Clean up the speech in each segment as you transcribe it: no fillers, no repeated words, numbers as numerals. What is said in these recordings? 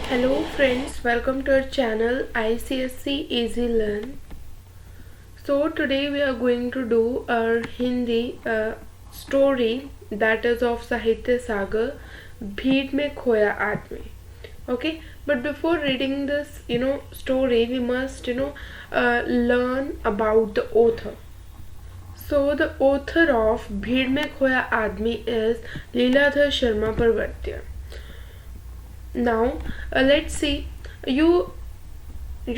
Hello friends, welcome to our channel ICSC Easy Learn. So today we are going to do our Hindi story that is of Sahitya Sagar, Bheed Mein Khoya Aadmi. Okay, but before reading this story, we must learn about the author. So the author of Bheed Mein Khoya Aadmi is Leeladhar Sharma Parvartia. Now let's see. You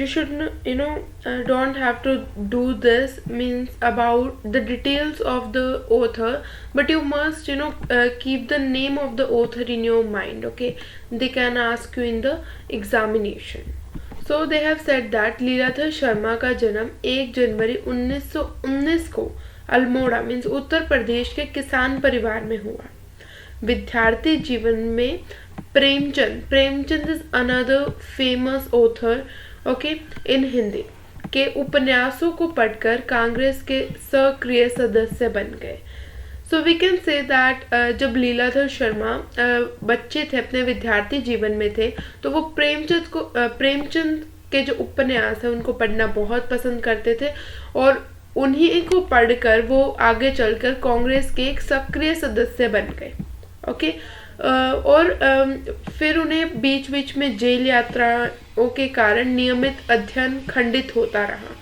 should don't have to do this means about the details of the author, but you must keep the name of the author in your mind. Okay, they can ask you in the examination. So they have said that Leeladhar Sharma का जन्म 1 जनवरी 1919 को Almora means Uttar Pradesh के किसान परिवार में हुआ. विद्यार्थी जीवन में Premchand is another famous author इन हिंदी के उपन्यासों को पढ़कर कांग्रेस के सक्रिय सदस्य बन गए. So we can say that जब लीलाधर शर्मा बच्चे थे, अपने विद्यार्थी जीवन में थे, तो वो प्रेमचंद के जो उपन्यास है उनको पढ़ना बहुत पसंद करते थे और उन्हीं को पढ़कर वो आगे चलकर कांग्रेस के एक सक्रिय सदस्य बन गए. ओके और फिर उन्हें बीच बीच में जेल यात्राओं के कारण नियमित अध्ययन खंडित होता रहा.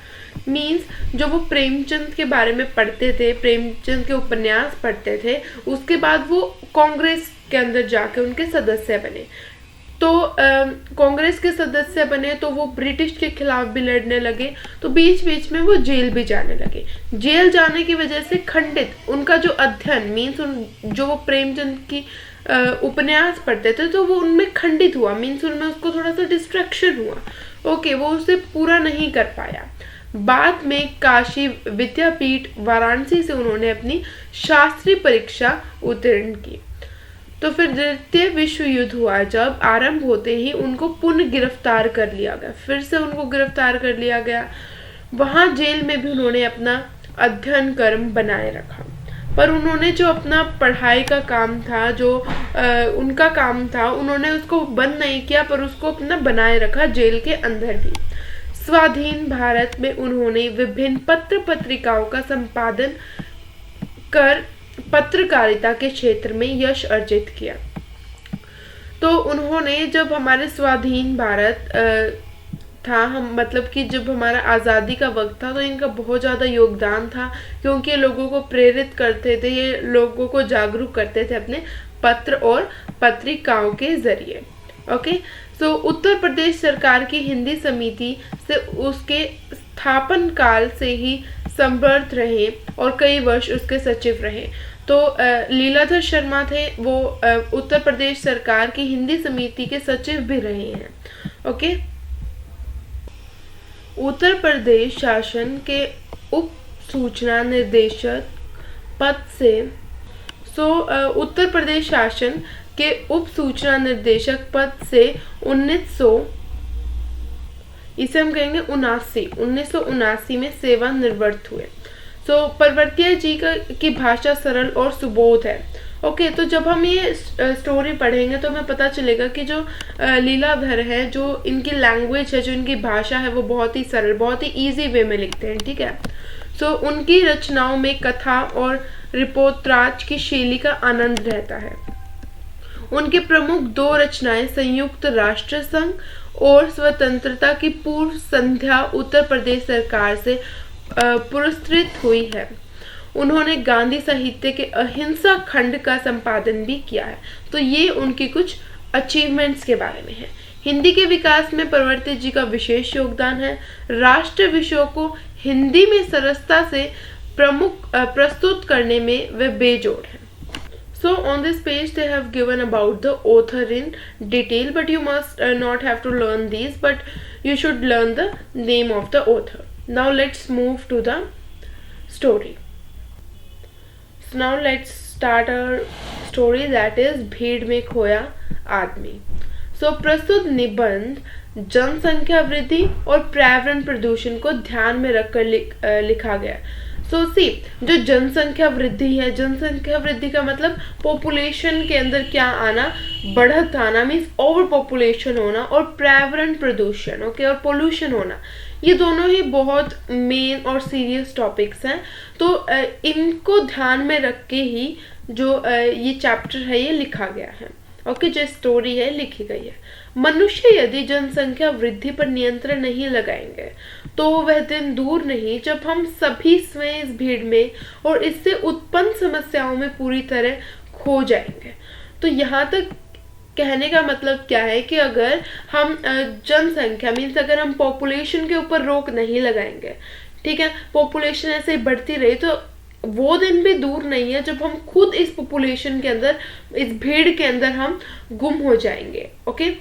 मीन्स जो वो प्रेमचंद के बारे में पढ़ते थे, प्रेमचंद के उपन्यास पढ़ते थे, उसके बाद वो कांग्रेस के अंदर जाके उनके सदस्य बने. तो कांग्रेस के सदस्य बने तो वो ब्रिटिश के खिलाफ भी लड़ने लगे, तो बीच बीच में वो जेल भी जाने लगे. जेल जाने की वजह से खंडित उनका जो अध्ययन मीन्स जो वो प्रेमचंद की उपन्यास पढ़ते थे तो वो उनमें खंडित हुआ. मीन्स उनमें उसको थोड़ा सा डिस्ट्रैक्शन हुआ. ओके, वो उसे पूरा नहीं कर पाया. बाद में काशी विद्यापीठ वाराणसी से उन्होंने अपनी शास्त्री परीक्षा उत्तीर्ण की. तो फिर द्वितीय विश्व युद्ध हुआ. जब आरंभ होते ही उनको पुनः गिरफ्तार कर लिया गया, फिर से उनको गिरफ्तार कर लिया गया. वहां जेल में भी उन्होंने अपना अध्ययन कर्म बनाए रखा, पर उन्होंने जो अपना पढ़ाई का काम था, जो उनका काम था, उन्होंने उसको बंद नहीं किया, पर उसको अपना बनाए रखा जेल के अंदर भी. स्वाधीन भारत में उन्होंने विभिन्न पत्र पत्रिकाओं का संपादन कर पत्रकारिता के क्षेत्र में यश अर्जित किया. तो उन्होंने जब हमारे स्वाधीन भारत था, हम मतलब कि जब हमारा आज़ादी का वक्त था, तो इनका बहुत ज़्यादा योगदान था, क्योंकि ये लोगों को प्रेरित करते थे, ये लोगों को जागरूक करते थे अपने पत्र और पत्रिकाओं के जरिए. ओके, सो उत्तर प्रदेश सरकार की हिंदी समिति से उसके स्थापन काल से ही संबद्ध रहे और कई वर्ष उसके सचिव रहे. तो लीलाधर शर्मा थे, वो उत्तर प्रदेश सरकार की हिंदी समिति के सचिव भी रहे हैं. ओके, उत्तर प्रदेश शासन के उप सूचना निर्देशक पद से उत्तर प्रदेश शासन के उप सूचना निर्देशक पद से 1900 इसे हम कहेंगे 1979 में सेवानिवृत्त हुए. परवर्तिया जी की भाषा सरल और सुबोध है. ओके, तो जब हम ये स्टोरी पढ़ेंगे तो हमें पता चलेगा कि जो लीलाधर है, जो इनकी लैंग्वेज है, जो इनकी भाषा है, वो बहुत ही सरल, बहुत ही इजी वे में लिखते हैं. ठीक है, उनकी रचनाओं में कथा और रिपोर्टाज की शैली का आनंद रहता है. उनके प्रमुख 2 रचनाएं संयुक्त राष्ट्र संघ और स्वतंत्रता की पूर्व संध्या उत्तर प्रदेश सरकार से पुरस्कृत हुई है. उन्होंने गांधी साहित्य के अहिंसा खंड का संपादन भी किया है. तो ये उनकी कुछ अचीवमेंट्स के बारे में है. हिंदी के विकास में परवर्ती जी का विशेष योगदान है. राष्ट्र विषयों को हिंदी में सरलता से प्रस्तुत करने में वे बेजोड़ हैं. So on this page they have given about the author in detail, but you must not have to learn these, but you should learn the name of the author. Now let's move to the story. So now let's start our story, that is भीड़ में खोया आदमी. So प्रस्तुत निबंध जनसंख्या वृद्धि और पर्यावरण प्रदूषण को ध्यान में रखकर लिखा गया. सो सी, जो जनसंख्या वृद्धि है, जनसंख्या वृद्धि का मतलब पॉपुलेशन के अंदर क्या आना, बढ़त आना, मीन्स ओवर पॉपुलेशन होना, और पर्यावरण प्रदूषण, ओके, और पोल्यूशन होना, ये दोनों ही बहुत मेन और सीरियस टॉपिक्स हैं। तो इनको ध्यान में रख के ही जो ये चैप्टर है ये लिखा गया है, ओके, जो स्टोरी है लिखी गई है। मनुष्य यदि जनसंख्या वृद्धि पर नियंत्रण नहीं लगाएंगे तो वह दिन दूर नहीं जब हम सभी स्वयं इस भीड़ में और इससे उत्पन्न समस्याओं में पूरी तरह खो जाएंगे। तो यहाँ तक कहने का मतलब क्या है कि अगर हम जनसंख्या मीन्स अगर हम पॉपुलेशन के ऊपर रोक नहीं लगाएंगे, ठीक है, पॉपुलेशन ऐसे ही बढ़ती रही, तो वो दिन भी दूर नहीं है जब हम खुद इस पॉपुलेशन के अंदर, इस भीड़ के अंदर हम गुम हो जाएंगे, ओके।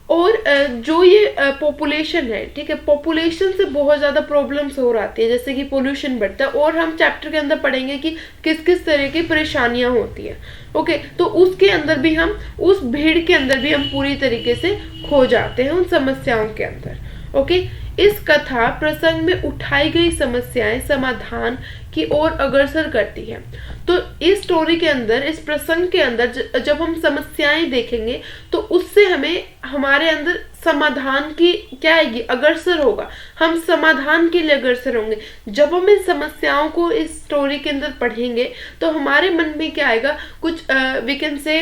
और जो ये पॉपुलेशन है, ठीक है, पॉपुलेशन से बहुत ज़्यादा प्रॉब्लम्स हो आती है, जैसे कि पोल्यूशन बढ़ता है, और हम चैप्टर के अंदर पढ़ेंगे कि किस किस तरह की परेशानियां होती हैं, ओके। तो उसके अंदर भी हम, उस भीड़ के अंदर भी हम पूरी तरीके से खो जाते हैं उन समस्याओं के अंदर, ओके। इस कथा प्रसंग में उठाई गई समस्याएं समाधान की ओर अग्रसर करती है। तो इस स्टोरी के अंदर, इस प्रसंग के अंदर जब हम समस्याएं देखेंगे तो उससे हमें, हमारे अंदर समाधान की क्या आएगी, अग्रसर होगा, हम समाधान के लिए अग्रसर होंगे। जब हम इन समस्याओं को इस स्टोरी के अंदर पढ़ेंगे तो हमारे मन में क्या आएगा, कुछ वी कैन से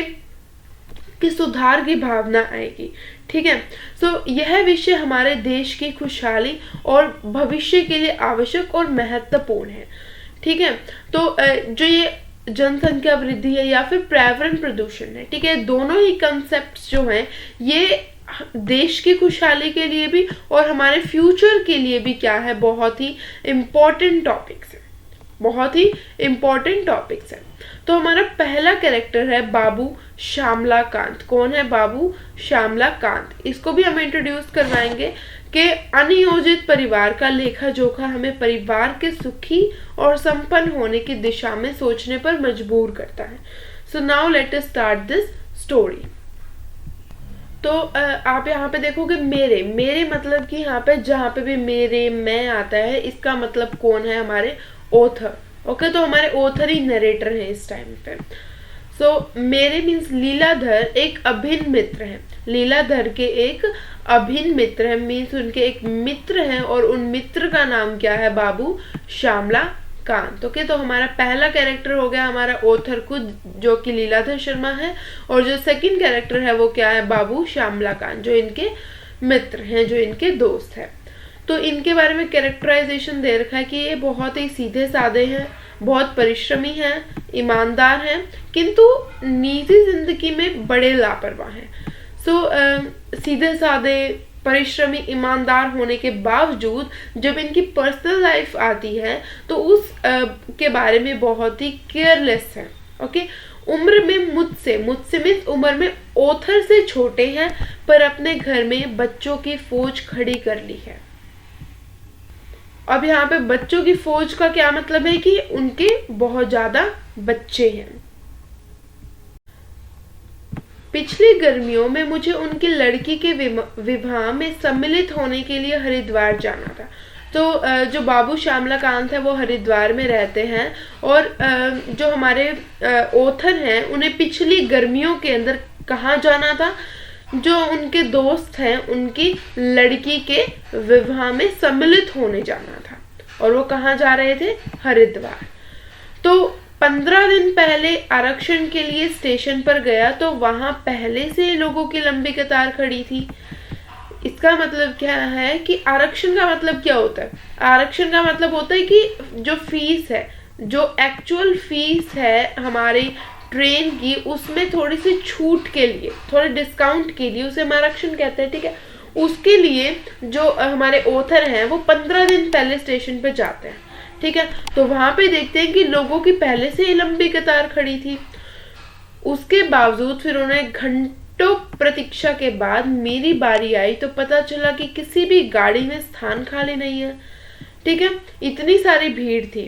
कि सुधार की भावना आएगी, ठीक है। सो यह विषय हमारे देश की खुशहाली और भविष्य के लिए आवश्यक और महत्वपूर्ण है, ठीक है। तो जो ये जनसंख्या वृद्धि है या फिर पर्यावरण प्रदूषण है, ठीक है, दोनों ही कंसेप्ट जो हैं ये देश की खुशहाली के लिए भी और हमारे फ्यूचर के लिए भी क्या है, बहुत ही इम्पोर्टेंट टॉपिक्स है, बहुत ही इम्पोर्टेंट टॉपिक्स है। तो हमारा पहला कैरेक्टर है बाबू श्यामला कांत। कौन है बाबू श्यामला कांत? इसको भी हम इंट्रोड्यूस करवाएंगे कि अनियोजित परिवार का लेखा जोखा हमें परिवार के सुखी और संपन्न होने की दिशा में सोचने पर मजबूर करता है। So now let us start this story. तो आप यहाँ पे देखोगे मेरे, मेरे मतलब कि यहाँ पे जहाँ पे भी मेरे, मैं आता है, इसका मतलब कौन है, हमारे ऑथर, ओके। तो हमारे ऑथर ही नरेटर हैं इस टाइम पे। सो मेरे मीन्स लीलाधर एक अभिन्न मित्र है, लीलाधर के एक अभिन्न मित्र है, मीन्स उनके एक मित्र हैं और उन मित्र का नाम क्या है, बाबू श्यामला कांत, ओके। तो हमारा पहला कैरेक्टर हो गया हमारा ऑथर खुद, जो कि लीलाधर शर्मा है, और जो सेकंड कैरेक्टर है वो क्या है, बाबू श्यामला कांत, जो इनके मित्र हैं, जो इनके दोस्त हैं। तो इनके बारे में कैरेक्टराइजेशन दे रखा है कि ये बहुत ही सीधे साधे हैं, बहुत परिश्रमी हैं, ईमानदार हैं, किंतु निजी जिंदगी में बड़े लापरवाह हैं। सो सीधे साधे, परिश्रमी, ईमानदार होने के बावजूद जब इनकी पर्सनल लाइफ आती है तो उस के बारे में बहुत ही केयरलेस है, ओके। उम्र में मुझसे मीन्स उम्र में ऑथर से छोटे हैं, पर अपने घर में बच्चों की फौज खड़ी कर ली है। अब यहाँ पे बच्चों की फौज का क्या मतलब है कि उनके बहुत ज्यादा बच्चे हैं। पिछली गर्मियों में मुझे उनकी लड़की के विवाह में सम्मिलित होने के लिए हरिद्वार जाना था। तो जो बाबू श्यामला कांत है वो हरिद्वार में रहते हैं, और जो हमारे ऑथर हैं उन्हें पिछली गर्मियों के अंदर कहाँ जाना था, जो उनके दोस्त हैं उनकी लड़की के विवाह में सम्मिलित होने जाना था, और वो कहाँ जा रहे थे, हरिद्वार। तो 15 दिन पहले आरक्षण के लिए स्टेशन पर गया तो वहां पहले से लोगों की लंबी कतार खड़ी थी। इसका मतलब क्या है कि आरक्षण का मतलब क्या होता है, आरक्षण का मतलब होता है कि जो फीस है, जो एक्चुअल फीस है हमारी ट्रेन की, उसमें थोड़ी सी छूट के लिए, थोड़े डिस्काउंट के लिए उसे हम आरक्षण कहते हैं, ठीक है। उसके लिए जो हमारे ऑथर हैं वो 15 दिन पहले स्टेशन पे जाते हैं, ठीक है। तो वहां पे देखते हैं कि लोगों की पहले से ही लंबी कतार खड़ी थी। उसके बावजूद फिर उन्हें घंटों प्रतीक्षा के बाद मेरी बारी आई तो पता चला कि किसी भी गाड़ी में स्थान खाली नहीं है, ठीक है। इतनी सारी भीड़ थी,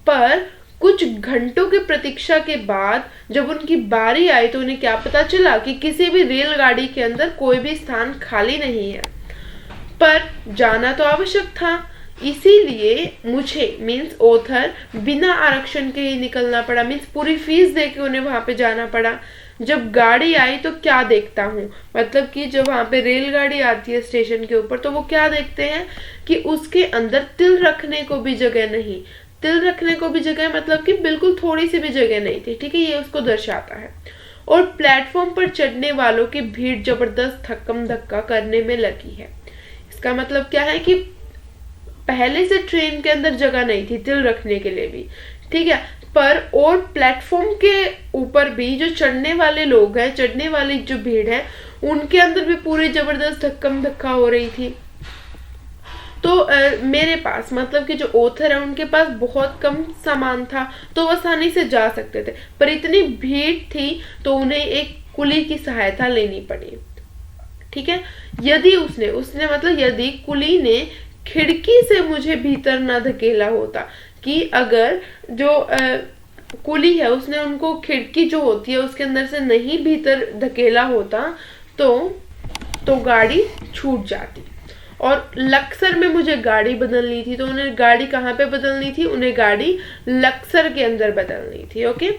पर कुछ घंटों की प्रतीक्षा के बाद जब उनकी बारी आई तो उन्हें क्या पता चला कि किसी भी रेलगाड़ी के अंदर कोई भी स्थान खाली नहीं है। पर जाना तो आवश्यक था, इसीलिए मुझे मीन्स ऑथर बिना आरक्षण के ही निकलना पड़ा, मीन्स पूरी फीस दे के उन्हें वहां पे जाना पड़ा। जब गाड़ी आई तो क्या देखता हूँ, मतलब कि जब वहां पे रेलगाड़ी आती है स्टेशन के ऊपर तो वो क्या देखते हैं कि उसके अंदर तिल रखने को भी जगह नहीं। तिल रखने को भी जगह मतलब कि बिल्कुल थोड़ी सी भी जगह नहीं थी, ठीक है, ये उसको दर्शाता है। और प्लेटफॉर्म पर चढ़ने वालों की भीड़ जबरदस्त धक्कम धक्का करने में लगी है। इसका मतलब क्या है कि पहले से ट्रेन के अंदर जगह नहीं थी तिल रखने के लिए भी, ठीक है, पर और प्लेटफॉर्म के ऊपर भी जो चढ़ने वाले लोग हैं, चढ़ने वाली जो भीड़ है, उनके अंदर भी पूरी जबरदस्त धक्कम धक्का हो रही थी। तो मेरे पास मतलब कि जो ऑथर है उनके पास बहुत कम सामान था, तो वो आसानी से जा सकते थे, पर इतनी भीड़ थी तो उन्हें एक कुली की सहायता लेनी पड़ी, ठीक है। यदि उसने मतलब यदि कुली ने खिड़की से मुझे भीतर ना धकेला होता, कि अगर जो कुली है उसने उनको खिड़की जो होती है उसके अंदर से नहीं भीतर धकेला होता तो गाड़ी छूट जाती। और लक्सर में मुझे गाड़ी बदलनी थी, तो उन्हें गाड़ी कहाँ पे बदलनी थी, उन्हें गाड़ी लक्सर के अंदर बदलनी थी। ओके,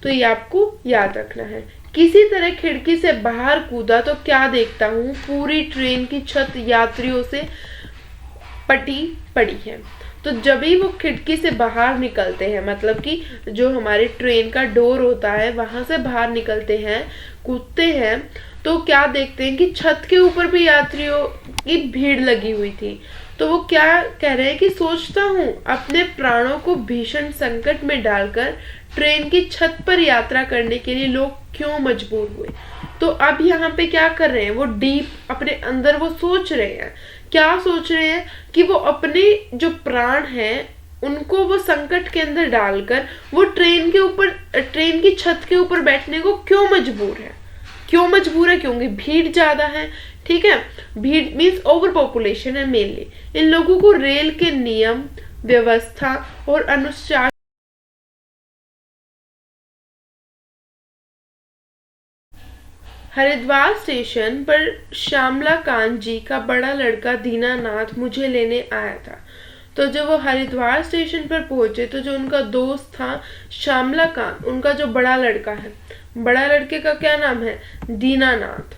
तो ये आपको याद रखना है। किसी तरह खिड़की से बाहर कूदा तो क्या देखता हूँ, पूरी ट्रेन की छत यात्रियों से पटी पड़ी है। तो जब भी वो खिड़की से बाहर निकलते हैं, मतलब कि जो हमारे ट्रेन का डोर होता है वहां से बाहर निकलते हैं, कूदते हैं, तो क्या देखते हैं कि छत के ऊपर भी यात्रियों की भीड़ लगी हुई थी। तो वो क्या कह रहे हैं कि सोचता हूँ अपने प्राणों को भीषण संकट में डालकर ट्रेन की छत पर यात्रा करने के लिए लोग क्यों मजबूर हुए। तो अब यहाँ पे क्या कर रहे हैं, वो डीप अपने अंदर वो सोच रहे हैं, क्या सोच रहे हैं कि वो अपने जो प्राण हैं उनको वो संकट के अंदर डालकर वो ट्रेन के ऊपर, ट्रेन की छत के ऊपर बैठने को क्यों मजबूर है। क्यों मजबूर है, क्योंकि भीड़ ज्यादा है, ठीक है। भीड़ मीन्स ओवर पॉपुलेशन है मेनली। इन लोगों को रेल के नियम, व्यवस्था और अनुशासन। हरिद्वार स्टेशन पर श्यामला कांत जी का बड़ा लड़का दीनानाथ मुझे लेने आया था। तो जब वो हरिद्वार स्टेशन पर पहुंचे तो जो उनका दोस्त था श्यामला कांत, उनका जो बड़ा लड़का है, बड़ा लड़के का क्या नाम है, दीनानाथ,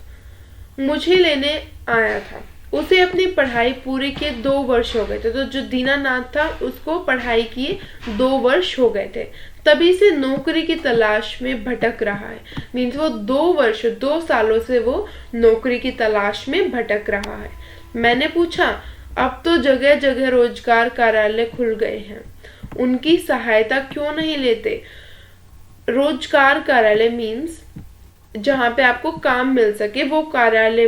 मुझे लेने आया था। उसे अपनी पढ़ाई पूरी किए 2 वर्ष हो गए थे। तो जो दीनानाथ था उसको पढ़ाई किए 2 वर्ष हो गए थे, तभी से नौकरी की तलाश में भटक रहा है। मीन्स वो 2 सालों से वो नौकरी की तलाश में भटक रहा है। मैंने पूछा, अब तो जगह जगह रोजगार कार्यालय खुल गए हैं, उनकी सहायता क्यों नहीं लेते। रोजगार कार्यालय मीन्स जहाँ पे आपको काम मिल सके, वो कार्यालय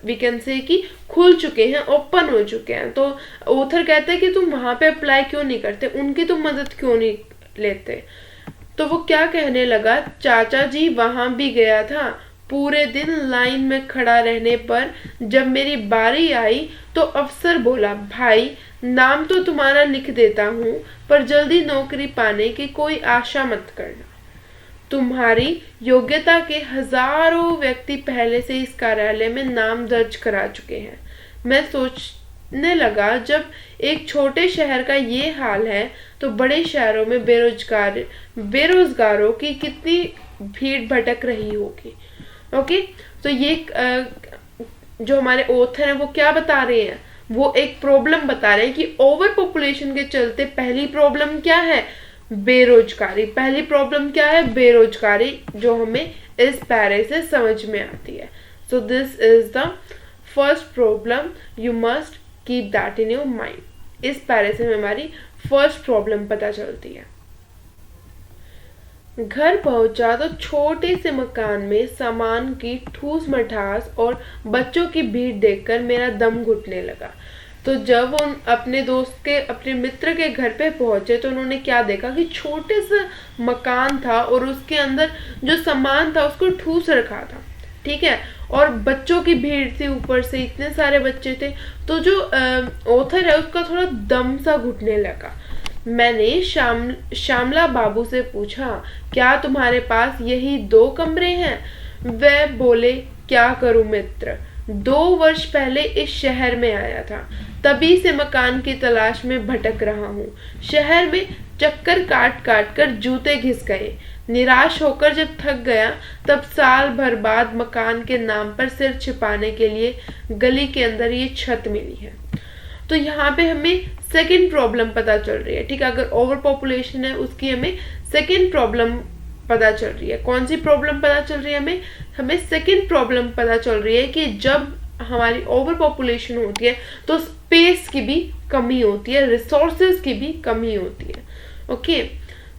वी कैन से कि खुल चुके हैं, ओपन हो चुके हैं। तो ऑथर कहते हैं कि तुम वहां पे अप्लाई क्यों नहीं करते, उनकी तुम मदद क्यों नहीं लेते। तो वो क्या कहने लगा, चाचा जी वहां भी गया था, पूरे दिन लाइन में खड़ा रहने पर जब मेरी बारी आई तो अफसर बोला, भाई नाम तो तुम्हारा लिख देता हूँ पर जल्दी नौकरी पाने की कोई आशा मत करना। तुम्हारी योग्यता के हजारों व्यक्ति पहले से इस कार्यालय में नाम दर्ज करा चुके हैं। मैं सोचने लगा, जब एक छोटे शहर का ये हाल है तो बड़े शहरों में बेरोजगारों की कितनी भीड़ भटक रही होगी। ओके, तो ये जो हमारे ऑथर हैं वो क्या बता रहे हैं, वो एक प्रॉब्लम बता रहे हैं कि ओवर पॉपुलेशन के चलते पहली प्रॉब्लम क्या है, बेरोजगारी। पहली प्रॉब्लम क्या है, बेरोजगारी, जो हमें इस पैरे से समझ में आती है। So this is the first problem, you must keep that in your mind. इस पैरे से हमारी फर्स्ट प्रॉब्लम पता चलती है। घर पहुंचा तो छोटे से मकान में सामान की ठूस मठास और बच्चों की भीड़ देखकर मेरा दम घुटने लगा। तो जब उन अपने मित्र के घर पे पहुंचे तो उन्होंने क्या देखा कि छोटे से मकान था और उसके अंदर जो सामान था उसको ठूस रखा था, ठीक है, और बच्चों की भीड़ थी, ऊपर से इतने सारे बच्चे थे। तो जो ऑथर है उसका थोड़ा दम सा घुटने लगा। मैंने श्यामला बाबू से पूछा, क्या तुम्हारे पास यही 2 कमरे हैं। वे बोले, क्या करूं मित्र, 2 वर्ष पहले इस शहर में आया था, तभी से मकान की तलाश में भटक रहा हूँ। शहर में चक्कर काट काट कर जूते घिस गए। निराश होकर जब थक गया तब साल भर बाद मकान के नाम पर सिर छिपाने के लिए गली के अंदर ये छत मिली है। तो यहाँ पे हमें सेकंड प्रॉब्लम पता चल रही है, ठीक है। अगर ओवर पॉपुलेशन है उसकी हमें सेकंड प्रॉब्लम पता चल रही है। कौन सी प्रॉब्लम पता चल रही है हमें सेकंड प्रॉब्लम पता चल रही है कि जब हमारी ओवर पॉपुलेशन होती है तो स्पेस की भी कमी होती है, रिसोर्सेज की भी कमी होती है। ओके,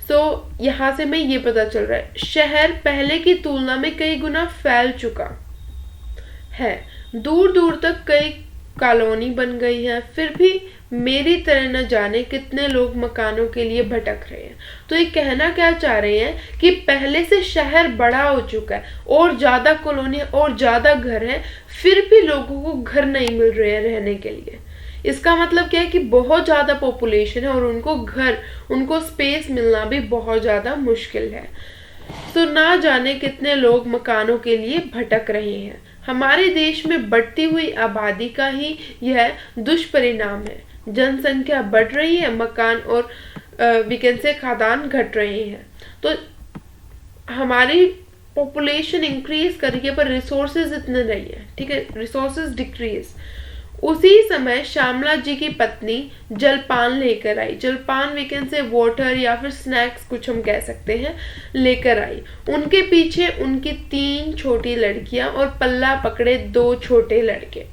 सो यहाँ से हमें ये पता चल रहा है शहर पहले की तुलना में कई गुना फैल चुका है। दूर दूर तक कई कॉलोनी बन गई है, फिर भी मेरी तरह न जाने कितने लोग मकानों के लिए भटक रहे हैं। तो ये कहना क्या चाह रहे हैं कि पहले से शहर बड़ा हो चुका है और ज्यादा कॉलोनी और ज्यादा घर है, फिर भी लोगों को घर नहीं मिल रहे हैं रहने के लिए। इसका मतलब क्या है कि बहुत ज्यादा पॉपुलेशन है और उनको स्पेस मिलना भी बहुत ज्यादा मुश्किल है। तो ना जाने कितने लोग मकानों के लिए भटक रहे हैं। हमारे देश में बढ़ती हुई आबादी का ही यह दुष्परिणाम है। जनसंख्या बढ़ रही है, मकान और खादान घट रहे हैं। तो हमारी पॉपुलेशन इंक्रीज कर रही है पर रिसोर्सेज इतने नहीं है, ठीक है, रिसोर्सेज डिक्रीज। उसी समय श्यामला जी की पत्नी जलपान लेकर आई। जलपान वीकेंड से वाटर या फिर स्नैक्स कुछ हम कह सकते हैं, लेकर आई। उनके पीछे उनकी 3 छोटी लड़कियां और पल्ला पकड़े 2 छोटे लड़के।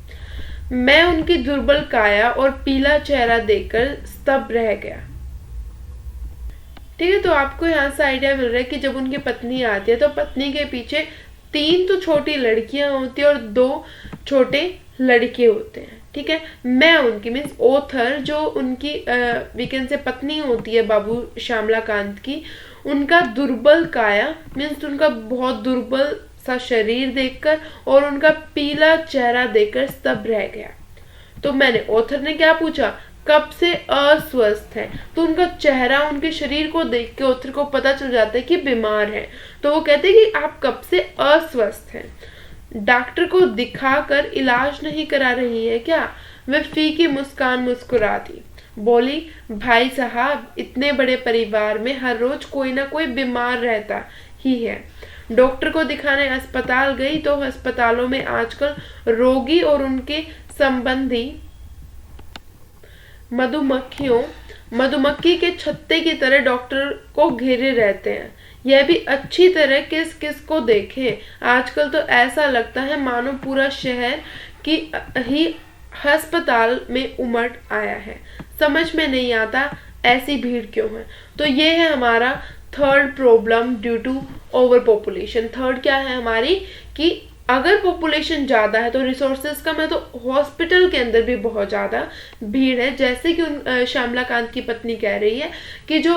मैं उनकी दुर्बल काया और पीला चेहरा देखकर स्तब्ध रह गया। ठीक है, तो आपको यहाँ से आइडिया मिल रहा है कि जब उनकी पत्नी आती है तो पत्नी के पीछे 3 तो छोटी लड़कियां होती है और 2 छोटे लड़के होते हैं। ठीक है, मैं उनकी मीन्स ओथर जो उनकी वीकेंड से पत्नी होती है बाबू श्यामलाकांत की, उनका दुर्बल काया मीन्स उनका बहुत दुर्बल सा शरीर देखकर और उनका पीला चेहरा देखकर स्तब्ध रह गया। तो मैंने ओथर ने क्या पूछा, कब से अस्वस्थ है? तो उनका चेहरा उनके शरीर को देख के ओथर को पता चल जाता है कि बीमार है। तो वो कहते हैं कि आप कब से अस्वस्थ हैं? डॉक्टर को दिखाकर इलाज नहीं करा रही है क्या? वह फीकी मुस्कान मुस्कुरा दी, बोली, भाई साहब इतने बड़े परिवार में हर रोज कोई ना कोई बीमार रहता ही है। डॉक्टर को दिखाने अस्पताल गई तो अस्पतालों में आजकल रोगी और उनके संबंधी मधुमक्खी के छत्ते की तरह डॉक्टर को घेरे रहते हैं। यह भी अच्छी तरह किस किस को देखे। आजकल तो ऐसा लगता है मानो पूरा शहर की ही अस्पताल में उमड़ आया है। समझ में नहीं आता ऐसी भीड़ क्यों है। तो ये है हमारा third problem due to over population. Third क्या है हमारी कि अगर पॉपुलेशन ज्यादा है तो रिसोर्सेज कम है, तो हॉस्पिटल के अंदर भी बहुत ज्यादा भीड़ है। जैसे कि श्यामलाकांत की पत्नी कह रही है कि जो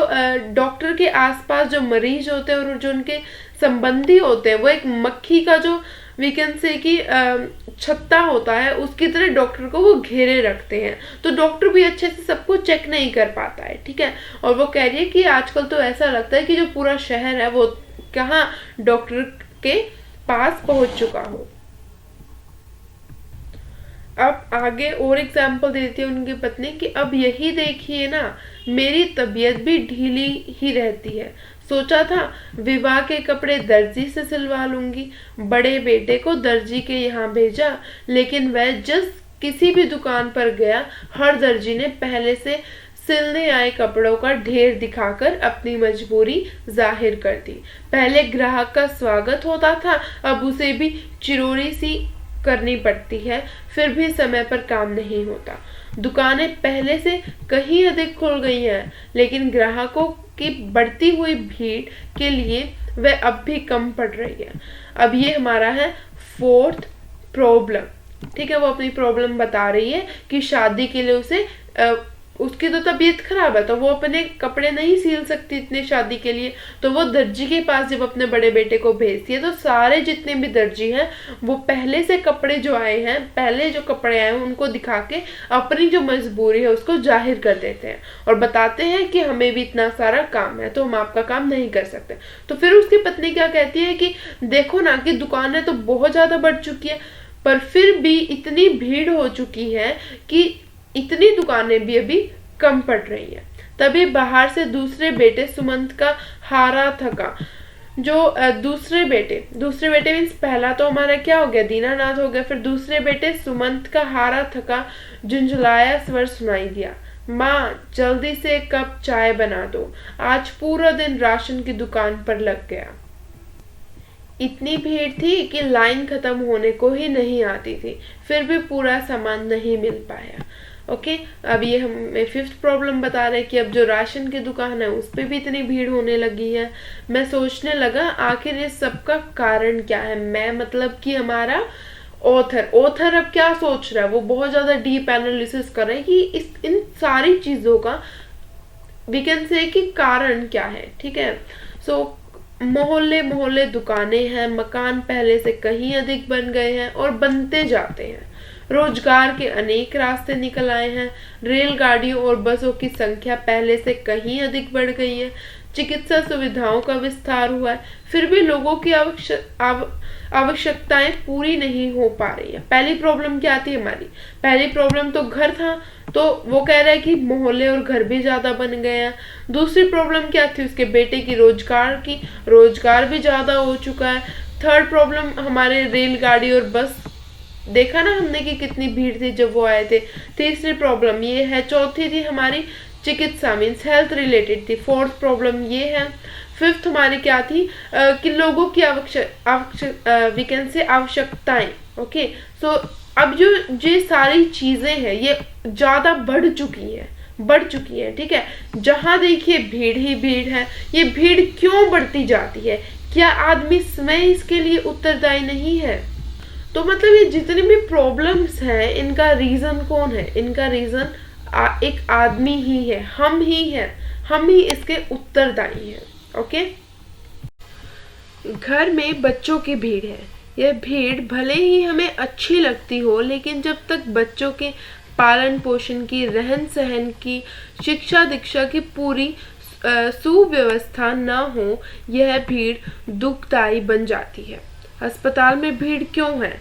डॉक्टर के आसपास जो मरीज होते हैं और जो उनके संबंधी होते हैं वो एक मक्खी का जो वीकेंड से कि छत्ता होता है उसकी तरह डॉक्टर को वो घेरे रखते हैं। तो डॉक्टर भी अच्छे से सबको चेक नहीं कर पाता है। ठीक है, और वो कह रही है कि आजकल तो ऐसा लगता है कि जो पूरा शहर है वो कहाँ डॉक्टर के पास पहुंच चुका हो। अब आगे और एग्जाम्पल देती है उनकी पत्नी कि अब यही देखिए ना, मेरी तबीयत भी ढीली ही रहती है। सोचा था विवाह के कपड़े दर्जी से सिलवा लूंगी। बड़े बेटे को दर्जी के यहाँ भेजा, लेकिन वह जिस किसी भी दुकान पर गया हर दर्जी ने पहले से सिलने आए कपड़ों का ढेर दिखाकर अपनी मजबूरी जाहिर कर दी। पहले ग्राहक का स्वागत होता था, अब उसे भी चिरोरी सी करनी पड़ती है, फिर भी समय पर काम नहीं होता। दुकानें पहले से कहीं अधिक खुल गई हैं, लेकिन ग्राहकों की बढ़ती हुई भीड़ के लिए वह अब भी कम पड़ रही है। अब ये हमारा है फोर्थ प्रॉब्लम। ठीक है, वो अपनी प्रॉब्लम बता रही है कि शादी के लिए उसे उसकी तो तबीयत खराब है तो वो अपने कपड़े नहीं सिल सकती इतने शादी के लिए। तो वो दर्जी के पास जब अपने बड़े बेटे को भेजती है तो सारे जितने भी दर्जी हैं वो पहले से कपड़े जो आए हैं, पहले जो कपड़े आए हैं उनको दिखा के अपनी जो मजबूरी है उसको जाहिर कर देते हैं और बताते हैं कि हमें भी इतना सारा काम है तो हम आपका काम नहीं कर सकते। तो फिर उसकी पत्नी क्या कहती है कि देखो ना कि दुकानें तो बहुत ज्यादा बढ़ चुकी है, पर फिर भी इतनी भीड़ हो चुकी है कि इतनी दुकानें भी अभी कम पड़ रही हैं। तभी बाहर से दूसरे बेटे सुमंत का हारा थका जो दूसरे बेटे मीन्स पहला तो हमारा क्या हो गया, दीनानाथ हो गया, फिर दूसरे बेटे सुमंत का हारा थका झुंझलाया स्वर सुनाई दिया, माँ जल्दी से एक कप चाय बना दो, आज पूरा दिन राशन की दुकान पर लग गया। इतनी भीड़ थी कि लाइन खत्म होने को ही नहीं आती थी, फिर भी पूरा सामान नहीं मिल पाया। ओके, अब ये हमें 5th प्रॉब्लम बता रहे हैं कि अब जो राशन की दुकान है उस पे भी इतनी भीड़ होने लगी है। मैं सोचने लगा आखिर इस सब का कारण क्या है। मैं मतलब कि हमारा ऑथर अब क्या सोच रहा है, वो बहुत ज्यादा डीप एनालिसिस कर रहे हैं कि इन सारी चीजों का वी कैन से कि कारण क्या है। ठीक है, सो मोहल्ले मोहल्ले दुकानें हैं, मकान पहले से कहीं अधिक बन गए हैं और बनते जाते हैं, रोजगार के अनेक रास्ते निकल आए हैं, रेलगाड़ियों और बसों की संख्या पहले से कहीं अधिक बढ़ गई है, चिकित्सा सुविधाओं का विस्तार हुआ है, फिर भी लोगों की आवश्यकताएं पूरी नहीं हो पा रही है। पहली प्रॉब्लम क्या थी हमारी, पहली प्रॉब्लम तो घर था, तो वो कह रहा है कि मोहल्ले और घर भी ज्यादा बन गए हैं। दूसरी प्रॉब्लम क्या थी उसके बेटे की, रोजगार भी ज्यादा हो चुका है। थर्ड प्रॉब्लम हमारे रेलगाड़ी और बस, देखा ना हमने कि कितनी भीड़ थी जब वो आए थे। तीसरी प्रॉब्लम ये है। चौथी थी हमारी चिकित्सा मीन्स हेल्थ रिलेटेड थी। फोर्थ प्रॉब्लम ये है। फिफ्थ हमारी क्या थी कि लोगों की आवश्यकताएं। ओके, सो अब जो सारी चीजें हैं ये ज्यादा बढ़ चुकी है। ठीक है, जहां देखिए भीड़ ही भीड़ है। ये भीड़ क्यों बढ़ती जाती है, क्या आदमी स्वयं इसके लिए उत्तरदायी नहीं है? तो मतलब ये जितनी भी प्रॉब्लम्स हैं इनका रीजन कौन है, इनका रीजन एक आदमी ही है, हम ही इसके उत्तरदायी हैं। ओके, घर में बच्चों की भीड़ है। यह भीड़ भले ही हमें अच्छी लगती हो, लेकिन जब तक बच्चों के पालन पोषण की, रहन सहन की, शिक्षा दीक्षा की पूरी सुव्यवस्था न हो, यह भीड़ दुखदायी बन जाती है। अस्पताल में भीड़ क्यों है?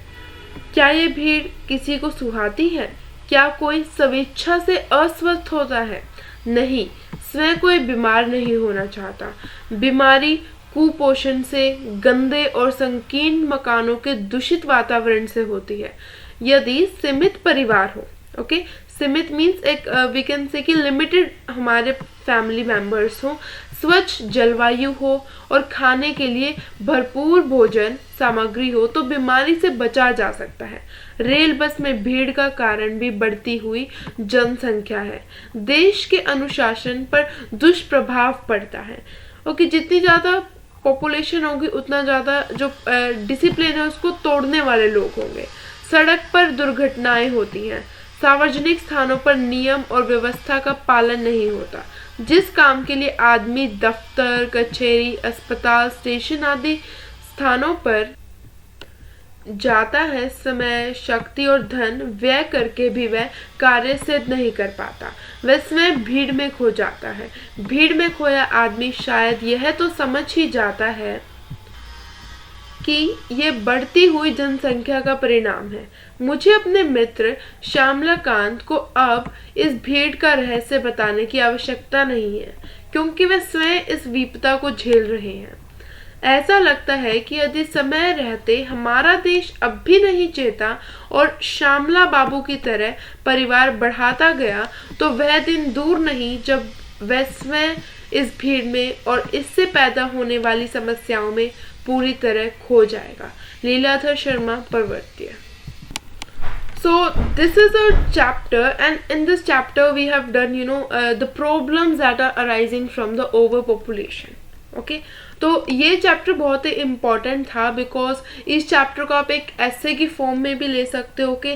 क्या ये भीड़ किसी को सुहाती है? क्या कोई स्वेच्छा से अस्वस्थ होता है? नहीं, स्वयं कोई बीमार नहीं होना चाहता। बीमारी कुपोषण से, गंदे और संकीर्ण मकानों के दूषित वातावरण से होती है। यदि सीमित परिवार हो, ओके, सीमित मीन्स एक वी कैन से कि लिमिटेड हमारे फैमिली मेंबर्स हो, स्वच्छ जलवायु हो और खाने के लिए भरपूर भोजन सामग्री हो, तो बीमारी से बचा जा सकता है। रेल बस में भीड़ का कारण भी बढ़ती हुई जनसंख्या है। देश के अनुशासन पर दुष्प्रभाव पड़ता है। ओके, जितनी ज्यादा पॉपुलेशन होगी उतना ज्यादा जो डिसिप्लिन है उसको तोड़ने वाले लोग होंगे। सड़क पर दुर्घटनाएं होती हैं। सार्वजनिक स्थानों पर नियम और व्यवस्था का पालन नहीं होता। जिस काम के लिए आदमी दफ्तर, कचहरी, अस्पताल, स्टेशन आदि स्थानों पर जाता है, समय, शक्ति और धन व्यय करके भी वह कार्य सिद्ध नहीं कर पाता। वह स्वयं भीड़ में खो जाता है। भीड़ में खोया आदमी शायद यह तो समझ ही जाता है कि यह बढ़ती हुई जनसंख्या का परिणाम है। मुझे अपने मित्र श्यामलाकांत को अब इस भीड़ का रहस्य बताने की आवश्यकता नहीं है, क्योंकि वे स्वयं इस विपदा को झेल रहे हैं। ऐसा लगता है कि यदि समय रहते हमारा देश अब भी नहीं चेता और श्यामला बाबू की तरह परिवार बढ़ाता गया, तो वह दिन दूर नहीं जब वह स्वयं इस भीड़ में और इससे पैदा होने वाली समस्याओं में पूरी तरह खो जाएगा। लीलाधर शर्मा, प्रवर्त्य। So this is a chapter, and in this chapter we have done the problems that are arising from the overpopulation. Okay, तो ये चैप्टर बहुत ही इम्पॉर्टेंट था बिकॉज इस चैप्टर को आप एक ऐसे की फॉर्म में भी ले सकते हो कि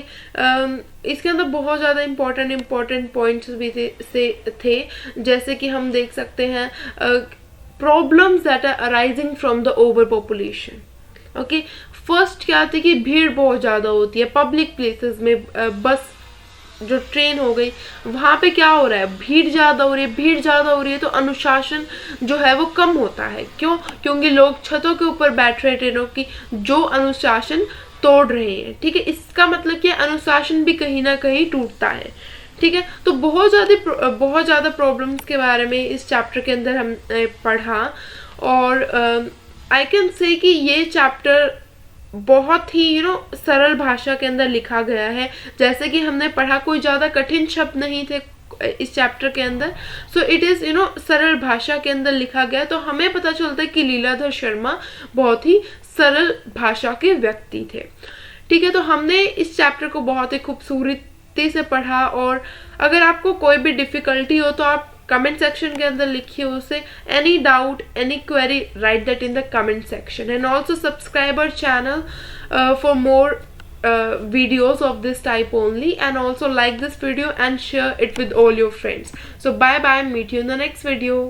इसके अंदर बहुत ज़्यादा इम्पॉर्टेंट पॉइंट्स भी थे, जैसे कि हम देख सकते हैं problems that are arising from the over population. Okay, first क्या थी कि भीड़ बहुत ज़्यादा होती है पब्लिक प्लेसेस में। बस जो ट्रेन हो गई वहाँ पे क्या हो रहा है, भीड़ ज़्यादा हो रही है तो अनुशासन जो है वो कम होता है। क्यों? क्योंकि लोग छतों के ऊपर बैठ रहे ट्रेनों की, जो अनुशासन तोड़ रहे हैं, ठीक है। इसका मतलब कि अनुशासन भी कहीं ना कहीं टूटता है, ठीक है। तो बहुत ज़्यादा प्रॉब्लम्स के बारे में इस चैप्टर के अंदर हमने पढ़ा, और आई कैन से कि ये चैप्टर बहुत ही सरल भाषा के अंदर लिखा गया है। जैसे कि हमने पढ़ा, कोई ज़्यादा कठिन शब्द नहीं थे इस चैप्टर के अंदर। सो इट इज़ सरल भाषा के अंदर लिखा गया, तो हमें पता चलता है कि लीलाधर शर्मा बहुत ही सरल भाषा के व्यक्ति थे, ठीक है। तो हमने इस चैप्टर को बहुत ही खूबसूरती से पढ़ा, और अगर आपको कोई भी डिफ़िकल्टी हो तो आप कमेंट सेक्शन के अंदर लिखिए उसे। Any doubt, any query, write that in the comment section, and also subscribe our channel for more videos of this type only, and also like this video and share it with all your friends. So bye bye, meet you in the next video.